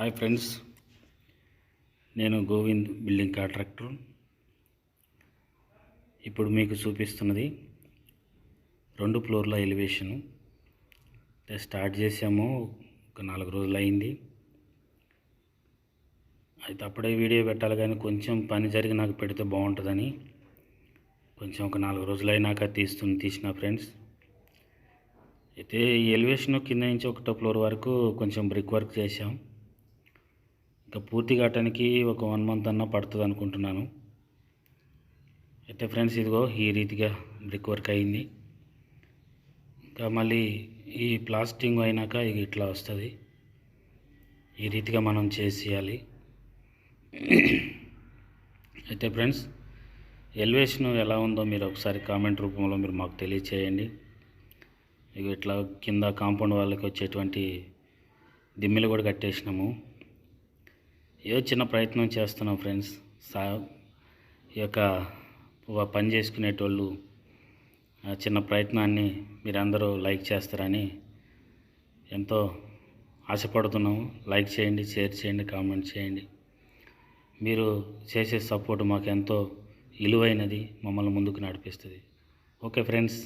Hi friends, నేను Govind building contractor. ఇప్పుడు మీకు చూపిస్తున్నది 2 ఫ్లోర్ల ఎలివేషను. స్టార్ట్ చేసాము, ఒక 4 రోజులు అయింది. అయితే అప్పుడే వీడియో పెట్టాలి కానీ కొంచెం పని జరిగి నాకు పెడితే బాగుంటుందని కొంచెం ఒక 4 రోజులు అయినాక తీసిన ఫ్రెండ్స్. అయితే ఈ ఎలివేషన్ కింద నుంచి 1వ ఫ్లోర్ వరకు కొంచెం బ్రిక్ వర్క్ చేసాం. ఇంకా పూర్తి కావటానికి ఒక 1 మంత్ అన్నా పడుతుంది అనుకుంటున్నాను. అయితే ఫ్రెండ్స్, ఇదిగో ఈ రీతిగా బ్రిక్ వర్క్ అయింది. ఇంకా మళ్ళీ ఈ ప్లాస్టింగ్ అయినాక ఇది ఇట్లా వస్తుంది. ఈ రీతిగా మనం చేసేయాలి. అయితే ఫ్రెండ్స్, ఎలివేషన్ ఎలా ఉందో మీరు ఒకసారి కామెంట్ రూపంలో మీరు మాకు తెలియచేయండి. ఇక ఇట్లా కింద కాంపౌండ్ వాళ్ళకి వచ్చేటువంటి దిమ్మెలు కూడా కట్టేసినాము. ఏదో చిన్న ప్రయత్నం చేస్తున్నాం ఫ్రెండ్స్. ఈ యొక్క పని చేసుకునేటోళ్ళు చిన్న ప్రయత్నాన్ని మీరందరూ లైక్ చేస్తారని ఎంతో ఆశపడుతున్నాము. లైక్ చేయండి, షేర్ చేయండి, కామెంట్ చేయండి. మీరు చేసే సపోర్ట్ మాకు ఎంతో విలువైనది, మమ్మల్ని ముందుకు నడిపిస్తుంది. Okay friends.